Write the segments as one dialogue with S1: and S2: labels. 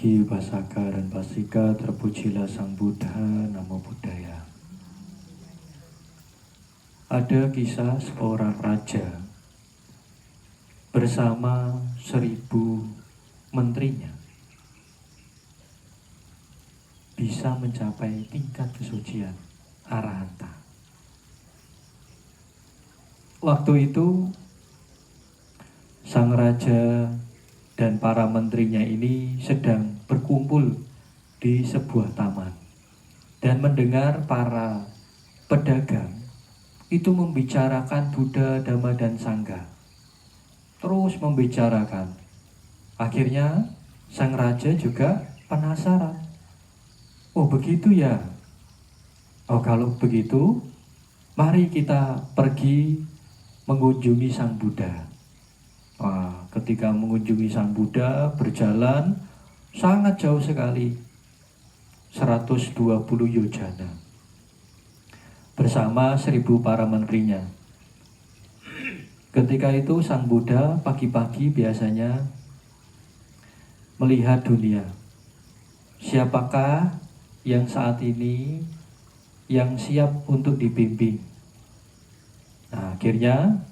S1: Nagi Basaka dan Basika, terpujilah Sang Buddha, Namo Buddhaya. Ada kisah seorang raja bersama 1000 menterinya bisa mencapai tingkat kesucian arahanta. Waktu itu sang raja dan para menterinya ini sedang berkumpul di sebuah taman dan mendengar para pedagang itu membicarakan Buddha, Dhamma, dan Sangha. Terus membicarakan. Akhirnya sang raja juga penasaran. Oh begitu ya. Oh kalau begitu, mari kita pergi mengunjungi Sang Buddha. Wah, ketika mengunjungi Sang Buddha, berjalan sangat jauh sekali, 120 yojana, bersama 1000 para menterinya. Ketika itu Sang Buddha pagi-pagi biasanya melihat dunia. Siapakah yang saat ini yang siap untuk dibimbing? Nah, akhirnya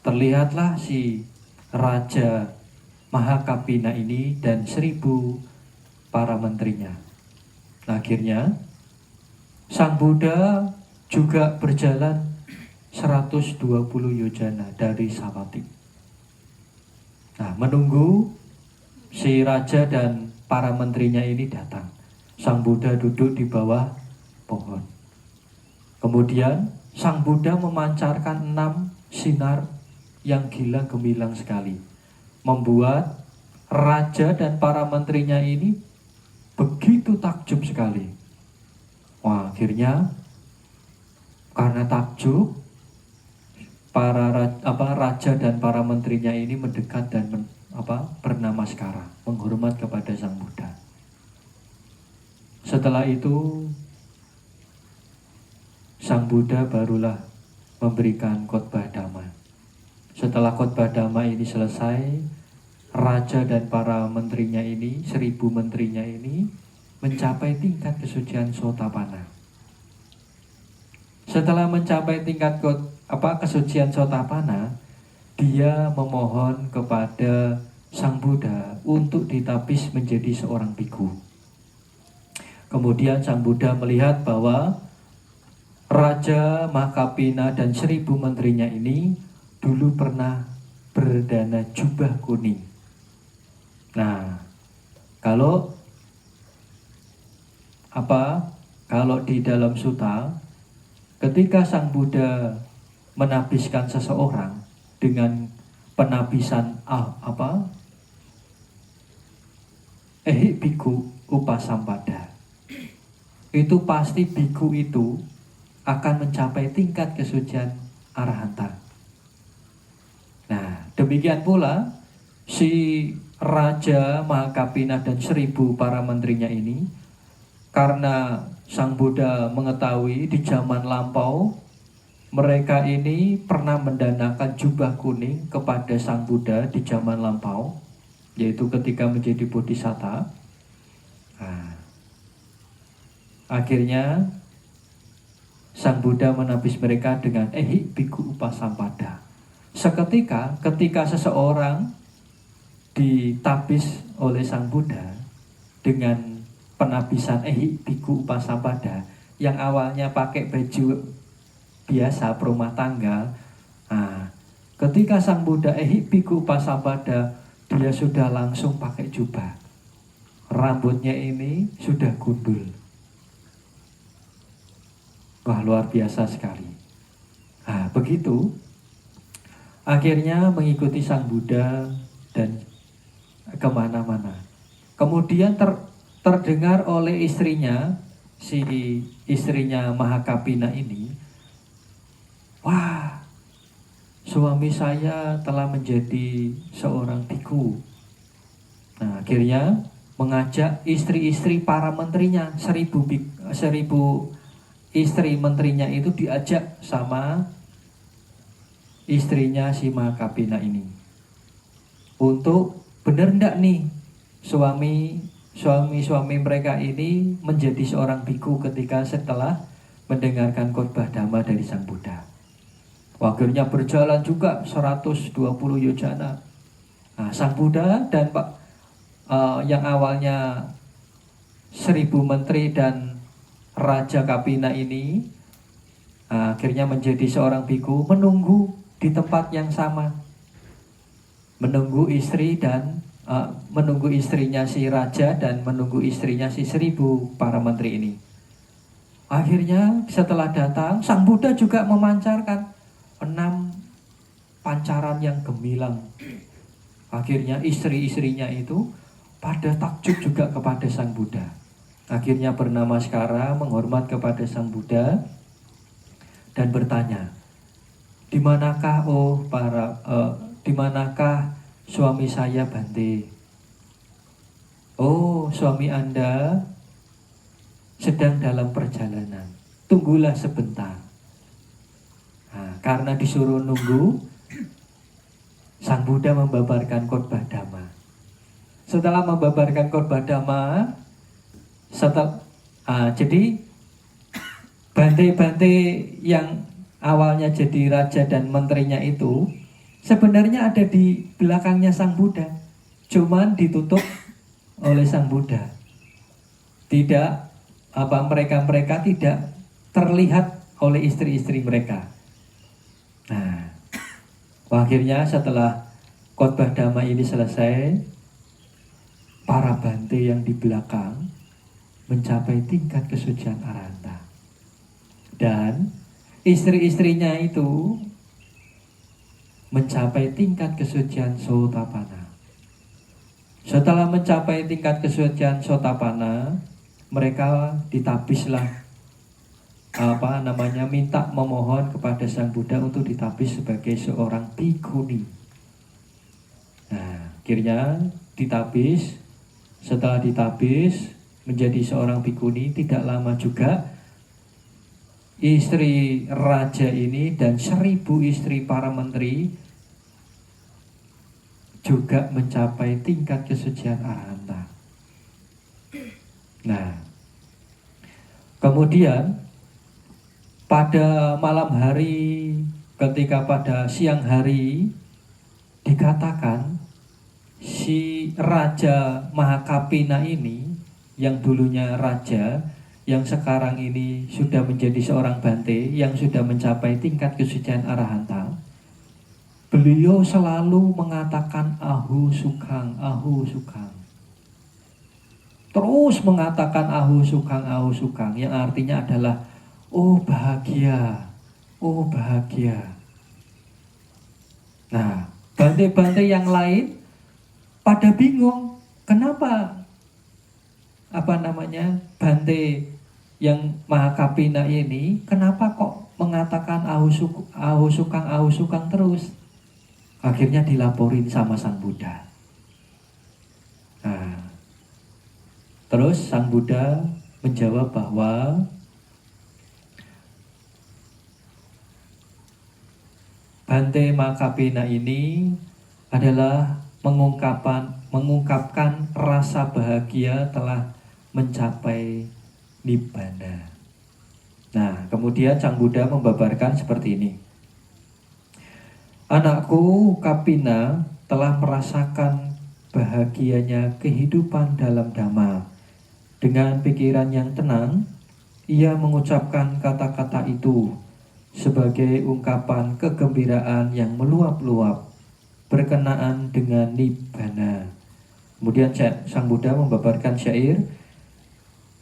S1: terlihatlah si Raja Mahakapina ini dan 1000 para menterinya. Nah, akhirnya Sang Buddha juga berjalan 120 yojana dari Sawati. Nah, menunggu si raja dan para menterinya ini datang. Sang Buddha duduk di bawah pohon. Kemudian Sang Buddha memancarkan 6 sinar yang gila gemilang sekali, membuat raja dan para menterinya ini begitu takjub sekali. Wah, akhirnya karena takjub, para raja dan para menterinya ini mendekat dan bernamaskara, menghormat kepada Sang Buddha. Setelah itu Sang Buddha barulah memberikan khotbah Dhamma. Setelah khotbah Dhamma ini selesai, raja dan para menterinya ini, 1000 menterinya ini mencapai tingkat kesucian Sotapanna. Setelah mencapai tingkat kesucian Sotapanna, dia memohon kepada Sang Buddha untuk ditapis menjadi seorang biku. Kemudian Sang Buddha melihat bahwa Raja Mahakapina dan 1000 menterinya ini dulu pernah berdana jubah kuning. Nah, kalau di dalam sutta, ketika Sang Buddha menabiskan seseorang dengan penabisan ehik biku upasampada, itu pasti biku itu akan mencapai tingkat kesucian arahanta. Nah, demikian pula si Raja Mahakapina dan 1000 para menterinya ini, karena Sang Buddha mengetahui di zaman lampau mereka ini pernah mendanakan jubah kuning kepada Sang Buddha di zaman lampau, yaitu ketika menjadi bodhisatta. Nah, akhirnya Sang Buddha menapis mereka dengan ehik biku upasampada. Seketika ketika seseorang ditapis oleh Sang Buddha dengan penabisan ehik biku upasampada, yang awalnya pakai baju biasa perumah tangga, nah, ketika Sang Buddha ehik biku upasampada, dia sudah langsung pakai jubah. Rambutnya ini sudah gundul. Wah, luar biasa sekali. Nah, begitu akhirnya mengikuti Sang Buddha dan kemana-mana. Kemudian terdengar oleh istrinya, si istrinya Mahakapina ini, wah, suami saya telah menjadi seorang biku. Nah, akhirnya mengajak istri-istri para menterinya, 1000 istri menterinya itu diajak sama istrinya si Mahakapina ini untuk bener ndak nih suami suami-suami mereka ini menjadi seorang biku ketika setelah mendengarkan khotbah Dhamma dari Sang Buddha. Akhirnya berjalan juga 120 yojana. Nah, Sang Buddha dan yang awalnya 1000 menteri dan Raja Kapina ini akhirnya menjadi seorang biku, menunggu di tempat yang sama, menunggu istri dan menunggu istrinya si raja dan menunggu istrinya si 1000 para menteri ini. Akhirnya setelah datang, Sang Buddha juga memancarkan 6 pancaran yang gemilang. Akhirnya istri-istrinya itu pada takjub juga kepada Sang Buddha. Akhirnya bernamaskara menghormat kepada Sang Buddha dan bertanya, di manakah suami saya Bante? Oh, suami Anda sedang dalam perjalanan, tunggulah sebentar. Nah, karena disuruh nunggu, Sang Buddha membabarkan khotbah Dhamma. Setelah membabarkan khotbah Dhamma, jadi Bante-bante yang awalnya jadi raja dan menterinya itu sebenarnya ada di belakangnya Sang Buddha, cuman ditutup oleh Sang Buddha. Tidak mereka tidak terlihat oleh istri-istri mereka. Nah, akhirnya setelah khotbah Dhamma ini selesai, para bante yang di belakang mencapai tingkat kesucian arahanta. Dan istri-istrinya itu mencapai tingkat kesucian Sotapanna. Setelah mencapai tingkat kesucian Sotapanna, mereka ditapislah minta memohon kepada Sang Buddha untuk ditapis sebagai seorang bhikkhuni. Nah, akhirnya ditapis. Setelah ditapis menjadi seorang bhikkhuni, tidak lama juga istri raja ini dan 1000 istri para menteri juga mencapai tingkat kesucian arahanta. Nah, kemudian pada malam hari, ketika pada siang hari, dikatakan si Raja Mahakapina ini, yang dulunya raja, yang sekarang ini sudah menjadi seorang bante, yang sudah mencapai tingkat kesucian arahanta, beliau selalu mengatakan ahu sukang, terus mengatakan ahu sukang, yang artinya adalah oh bahagia, oh bahagia. Nah, bante-bante yang lain pada bingung, kenapa bante yang Mahakapina ini kenapa kok mengatakan ahu sukang terus? Akhirnya dilaporin sama Sang Buddha. Nah, terus Sang Buddha menjawab bahwa Bante Mahakapina ini adalah mengungkapkan rasa bahagia telah mencapai Nibbana. Nah, kemudian Sang Buddha membabarkan seperti ini. Anakku Kapina telah merasakan bahagianya kehidupan dalam Dhamma. Dengan pikiran yang tenang, ia mengucapkan kata-kata itu sebagai ungkapan kegembiraan yang meluap-luap berkenaan dengan Nibbana. Kemudian Sang Buddha membabarkan syair,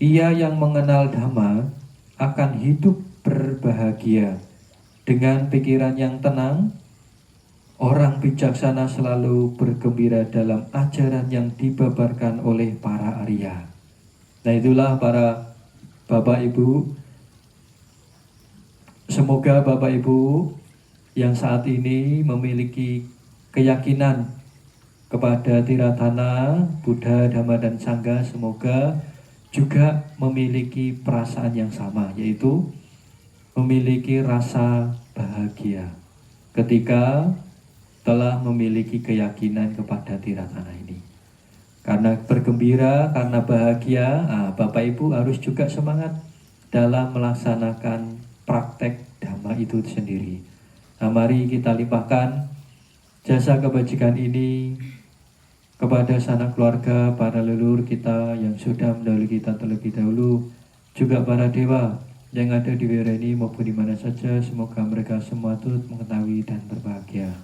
S1: ia yang mengenal Dhamma akan hidup berbahagia. Dengan pikiran yang tenang, orang bijaksana selalu bergembira dalam ajaran yang dibabarkan oleh para Arya. Nah, itulah para Bapak Ibu. Semoga Bapak Ibu yang saat ini memiliki keyakinan kepada Tiratana, Buddha, Dhamma, dan Sangha, semoga juga memiliki perasaan yang sama, yaitu memiliki rasa bahagia ketika telah memiliki keyakinan kepada Tiratana ini. Karena bergembira, karena bahagia, Bapak Ibu harus juga semangat dalam melaksanakan praktek dhamma itu sendiri. Nah, mari kita limpahkan jasa kebajikan ini kepada sanak keluarga, para leluhur kita yang sudah mendahului kita terlebih dahulu, juga para dewa yang ada di wira ini maupun di mana saja. Semoga mereka semua turut mengetahui dan berbahagia.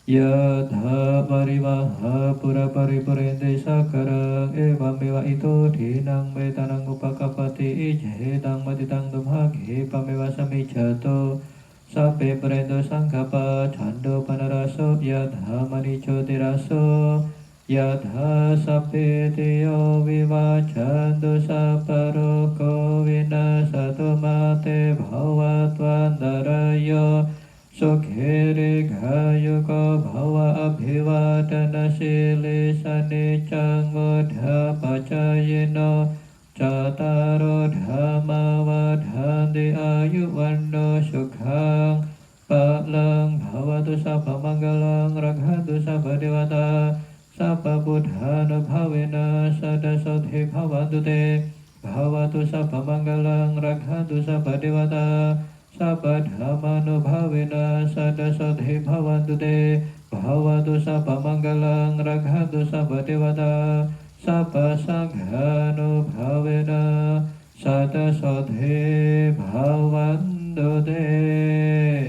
S1: Yatha parivaha pura paripurente sakarang evam mewa itu dinang metanang upakapati ijedang matitang dumhagi pamewa samijato sape perendo sanggapa cando panaraso yatha manico tiraso yatha sape teo vivacando saparoko vinasato mate bhavatwandarayo Sokhere gayuko bhava abhivadana sile sanicang modha pacayeno cataro dhamma vadhanti ayuwanno sukhang palang bhavatu sabha manggalang raghatu sabha dewata sabha buddhana bhavena sadasodhi bhavantu te bhavatu sabha manggalang raghatu sabha dewata Sabba dhammano bhavena sadasodhi bhavantu te bhavatu sabba manggalang raghatu sabba devata sabba sanghano bhavena sadasodhi bhavantu te.